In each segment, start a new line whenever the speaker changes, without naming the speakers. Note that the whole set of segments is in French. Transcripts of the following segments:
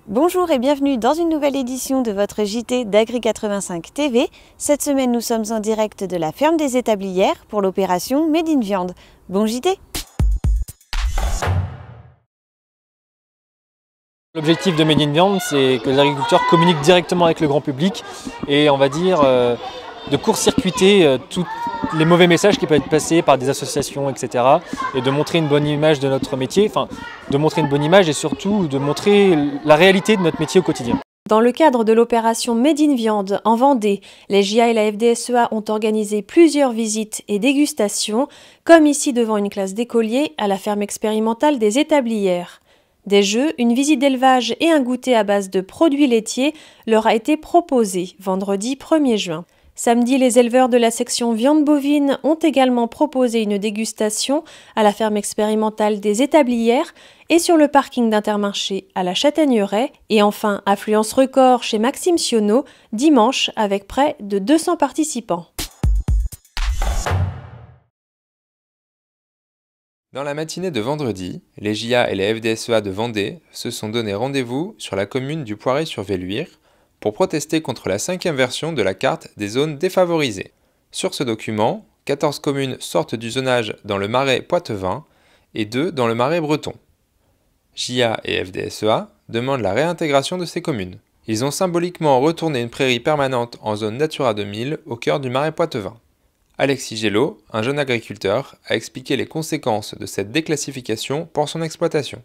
Bonjour et bienvenue dans une nouvelle édition de votre JT d'Agri85 TV. Cette semaine, nous sommes en direct de la ferme des Établières pour l'opération Made in Viande. Bon JT!
L'objectif de Made in Viande, c'est que les agriculteurs communiquent directement avec le grand public et on va dire de court-circuiter tous les mauvais messages qui peuvent être passés par des associations, etc. et de montrer une bonne image de notre métier, enfin de montrer une bonne image et surtout de montrer la réalité de notre métier au quotidien.
Dans le cadre de l'opération Made in Viande en Vendée, les JA et la FDSEA ont organisé plusieurs visites et dégustations, comme ici devant une classe d'écoliers à la ferme expérimentale des Établières. Des jeux, une visite d'élevage et un goûter à base de produits laitiers leur a été proposé vendredi 1er juin. Samedi, les éleveurs de la section viande bovine ont également proposé une dégustation à la ferme expérimentale des Établières et sur le parking d'Intermarché à la Châtaigneraie. Et enfin, affluence record chez Maxime Sionneau, dimanche avec près de 200 participants.
Dans la matinée de vendredi, les JA et les FDSEA de Vendée se sont donné rendez-vous sur la commune du Poiré-sur-Velluire pour protester contre la 5e version de la carte des zones défavorisées. Sur ce document, 14 communes sortent du zonage dans le Marais poitevin et 2 dans le Marais breton. JA et FDSEA demandent la réintégration de ces communes. Ils ont symboliquement retourné une prairie permanente en zone Natura 2000 au cœur du Marais poitevin. Alexis Gelot, un jeune agriculteur, a expliqué les conséquences de cette déclassification pour son exploitation.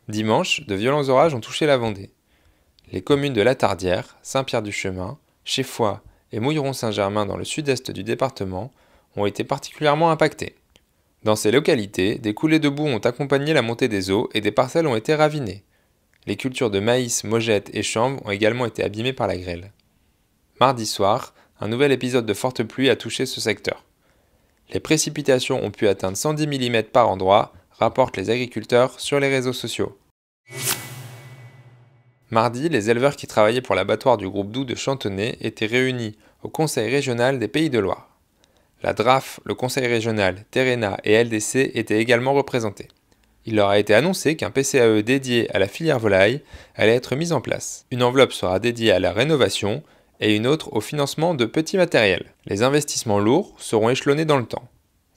Dimanche, de violents orages ont touché la Vendée. Les communes de La Tardière, Saint-Pierre-du-Chemin, Cheffoy et Mouilleron-Saint-Germain dans le sud-est du département ont été particulièrement impactées. Dans ces localités, des coulées de boue ont accompagné la montée des eaux et des parcelles ont été ravinées. Les cultures de maïs, mogettes et chanvre ont également été abîmées par la grêle. Mardi soir, un nouvel épisode de forte pluie a touché ce secteur. Les précipitations ont pu atteindre 110 mm par endroit, rapportent les agriculteurs sur les réseaux sociaux. Mardi, les éleveurs qui travaillaient pour l'abattoir du groupe Doux de Chantenay étaient réunis au Conseil régional des Pays de Loire. La DRAF, le Conseil régional, Terena et LDC étaient également représentés. Il leur a été annoncé qu'un PCAE dédié à la filière volaille allait être mis en place. Une enveloppe sera dédiée à la rénovation et une autre au financement de petits matériels. Les investissements lourds seront échelonnés dans le temps.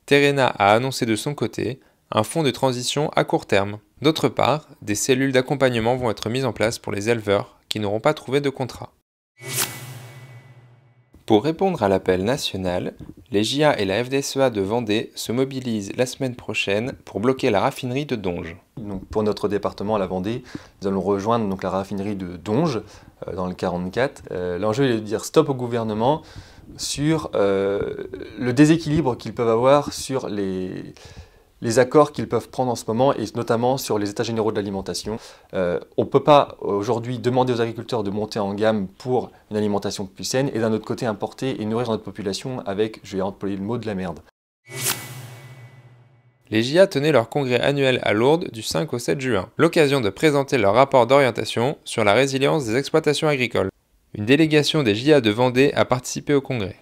Terena a annoncé de son côté un fonds de transition à court terme. D'autre part, des cellules d'accompagnement vont être mises en place pour les éleveurs qui n'auront pas trouvé de contrat. Pour répondre à l'appel national, les JA et la FDSEA de Vendée se mobilisent la semaine prochaine pour bloquer la raffinerie de Donges.
Donc pour notre département, la Vendée, nous allons rejoindre donc la raffinerie de Donges dans le 44. L'enjeu est de dire stop au gouvernement sur le déséquilibre qu'ils peuvent avoir sur les accords qu'ils peuvent prendre en ce moment et notamment sur les états généraux de l'alimentation. On ne peut pas aujourd'hui demander aux agriculteurs de monter en gamme pour une alimentation plus saine et d'un autre côté importer et nourrir notre population avec, je vais employer le mot, de la merde.
Les JA tenaient leur congrès annuel à Lourdes du 5 au 7 juin, l'occasion de présenter leur rapport d'orientation sur la résilience des exploitations agricoles. Une délégation des JA de Vendée a participé au congrès.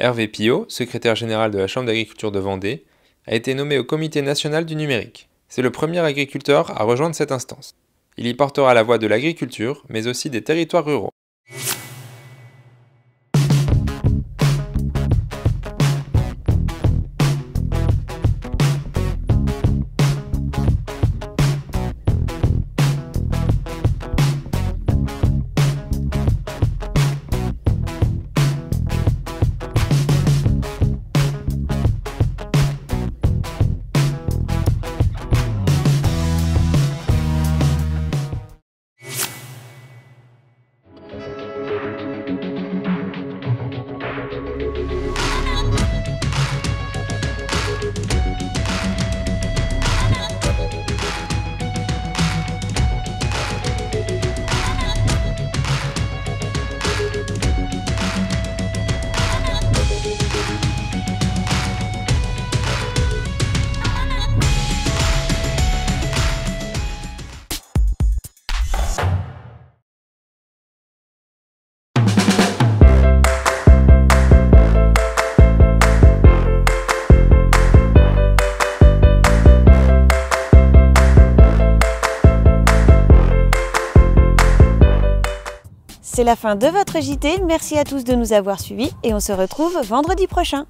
Hervé Pillot, secrétaire général de la Chambre d'agriculture de Vendée, a été nommé au Comité national du numérique. C'est le premier agriculteur à rejoindre cette instance. Il y portera la voix de l'agriculture, mais aussi des territoires ruraux.
c'est la fin de votre JT. Merci à tous de nous avoir suivis et on se retrouve vendredi prochain.